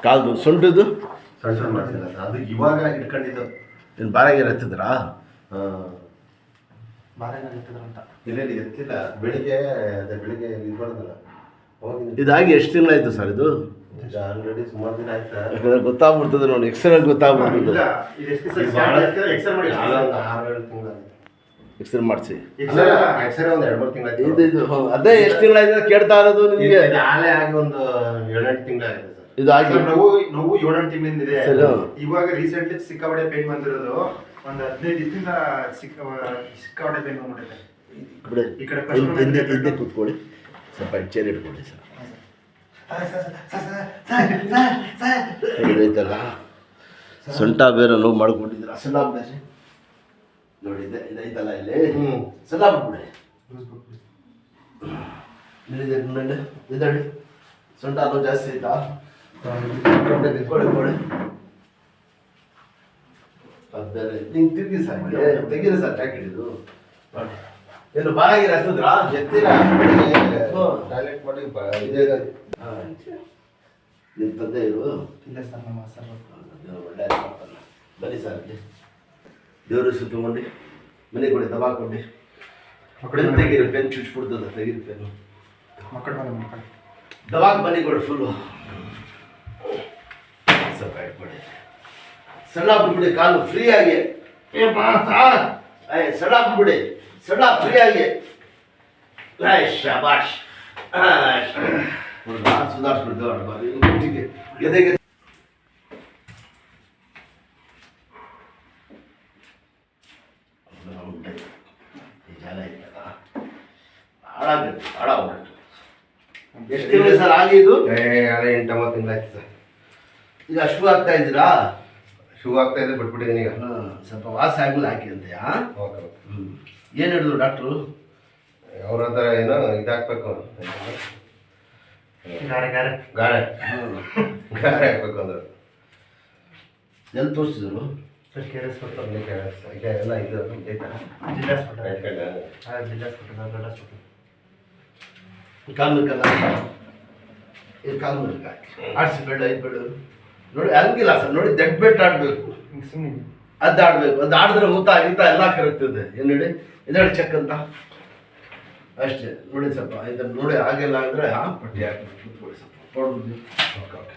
ಕಾಲ್ದು ಸೊಂಟದ್ದು ಸಣ್ಣ ಸಣ್ಣ ಮಾಡ್ತಿಲ್ಲ ಸರ್, ಅದು ಇವಾಗ ಇಟ್ಕೊಂಡಿದ್ದು. ನೀನು ಬಾರಾಗಿರ ಎತ್ತಿದ್ರಾ? ಅಂತ ಇಲ್ಲಿ ಎತ್ತಿಲ್ಲ. ಬೆಳಿಗ್ಗೆ ಇದು ಮಾಡೋದಲ್ಲ ಇದಾಗಿ ಎಷ್ಟು ತಿಂಗಳಾಯ್ತು ಸರ್ ಇದು? ಆಲ್ರೆಡಿ ಸುಮಾರು ದಿನ ಆಯ್ತು. ಯಾಕಂದ್ರೆ ಗೊತ್ತಾಗ್ಬಿಡ್ತದೆ ನೋಡಿ, ಎಕ್ಸ್ರೇ ಗೊತ್ತಾಗ್ಬಿಡ್ತದೆ. ಎಕ್ಸ್ರೇ ಮಾಡಿಸಿ ಎಕ್ಸ್ರೇ ಒಂದು 2-3 ತಿಂಗಳು ಇದು ಅದೇ ಎಷ್ಟು ತಿಂಗಳಾಯ್ತು ಕೇಳ್ತಾ ಇರೋದು ನಿಮಗೆ? ನಾಳೆ ಆಗಿ ಒಂದು 7-8 ತಿಂಗಳಾಗಿದೆ ಸರ್. ಇದು ಆಗಿ ನೋವು 7-8 ತಿಂಗಳಿಂದ ಇದೆ. ಇವಾಗ ರೀಸೆಂಟ್ಲಿ ಸಿಕ್ಕಾಪಟ್ಟೆ ಪೇನ್ ಬಂದಿರೋದು. ಒಂದು 15 ದಿವಸದಿಂದ ಸಿಕ್ಕಾಪಟ್ಟೆ ಪೇನ್ ಬಂದ್ಬಿಟ್ಟಿದೆ. ಈ ಕಡೆ ಹಿಂದೆ ಕೂತ್ಕೊಳ್ಳಿ, ಸ್ವಲ್ಪ ಚೇರ್ ಇಟ್ಕೊಳ್ಳಿ ಸರ್. ಇದೈತಲ್ಲ ಸೊಂಟ ಬೇರೆ ನೋವು ಮಾಡ್ಕೊಂಡಿದ್ದೀರ, ಸಲ ಬಿಡಿ ನೋಡಿ. ಇದೈತಲ್ಲ ಇಲ್ಲಿ ಸಲ ಬಿಟ್ಬಿಡಿ. ಇದಡಿ ಸೊಂಟ ನೋವು ಜಾಸ್ತಿ ಆಯ್ತಾ? ಕೊಡಿ ಅದು ಬೇರೆ ಹಿಂಗೆ ತಿರುಗಿ ಸರ್, ತೆಗೀರಿ ಸರ್ ಜಾಕೆಟ್. ಇದು ಏನು ಬಾರಾಗಿರ ಹತ್ತಿದ್ರಾ? ಎತ್ತಿಲ್ಲ. ಟಾಯ್ಲೆಟ್ ಮಾಡಿ ನಿಮ್ಮ ತಂದೆ ಇರು? ಇಲ್ಲ ಸರ್, ನಮ್ಮ ಸರ್ ಒಳ್ಳೆ ಬನ್ನಿ ಸರ್. ಅಲ್ಲಿ ದೇವ್ರ ಹೆಸರು ತಗೊಂಡು ಮನೆ ಕೊಡಿ, ದಬಾಕೊಂಡು ಪೆನ್ ತೆಗೀರಿ. ಪೆನ್ ಚುಚ್ಬಿಡ್ತದೆ, ತೆಗೀರಿ ಪೆನ್ನು. ಮಕ್ಕಳು ದಬಾಕ್ ಬನ್ನಿ ಕೊಡಿ ಫುಲ್ಲು. ಸ್ವಲ್ಪ ಇಟ್ಕೊಡಿ. ಸಣ್ಣ ಬಿಟ್ಬಿಡಿ, ಕಾಲು ಫ್ರೀ ಆಗಿ. ಸಣ್ಣ ಬಿಟ್ಬಿಡಿ, ಸಣ್ಣ ಫ್ರೀ ಆಗಿ. ಶಾಬಾಷ್. ಸುಧಾರಿಸ್ಬಿಡ್ತೇವೆ ಎದೆಗೆ. ಎಷ್ಟು ತಿಂಗಳು ಸರ್ ಆಗಿ ಇದು? 8-9 ತಿಂಗಳಾಯ್ತು ಸರ್. ಈಗ ಶೂ ಆಗ್ತಾ ಇದ್ದೀರಾ? ಶೂ ಆಗ್ತಾ ಇದೆ, ಬಿಟ್ಬಿಟ್ಟಿದ್ದೀನಿ ಈಗ. ಸ್ವಲ್ಪ ವಾಸ ಆದ್ಮೇಲೆ ಹಾಕಿ ಅಂತೆಯಾ? ಓಕೆ. ಏನು ಹೇಳಿದ್ರು ಡಾಕ್ಟ್ರು? ಅವ್ರ ಹತ್ರ ಏನೋ ಇದಾಕ್ಬೇಕು, ಗಾರೆ ಹಾಕ್ಬೇಕು ಅಂದ್ರೆ. ಎಲ್ಲಿ ತೋರಿಸಿದ್ರು? ಎಲ್ಲ ಇದು ಕಾಲ್ಮುಖಲ್ಲ, ಇದು ಕಾಲ್ಮುಖ ಆಡಿಸಿ ಬೇಡ, ಇದು ಬೇಡ ನೋಡಿ. ಹಂಗಿಲ್ಲ ಸರ್, ನೋಡಿ ದೆಡ್ ಬೆಟ್ ಆಡಬೇಕು, ಅದು ಆಡಬೇಕು. ಅದು ಆಡಿದ್ರೆ ಊತ ಆಗಿತ್ತ ಎಲ್ಲ ಕರೆಕ್ತದೆ. ಏನು ನೋಡಿ ಇದರಲ್ಲಿ ಚೆಕ್ ಅಂತ ಅಷ್ಟೇ ನೋಡಿ. ಸ್ವಲ್ಪ ಇದನ್ನು ನೋಡಿ ಆಗಿಲ್ಲ ಅಂದರೆ ಪಟ್ಟಿ ಹಾಕಿ ಕೂತ್ಕೊಳ್ಳಿ ಸ್ವಲ್ಪ. Okay okay.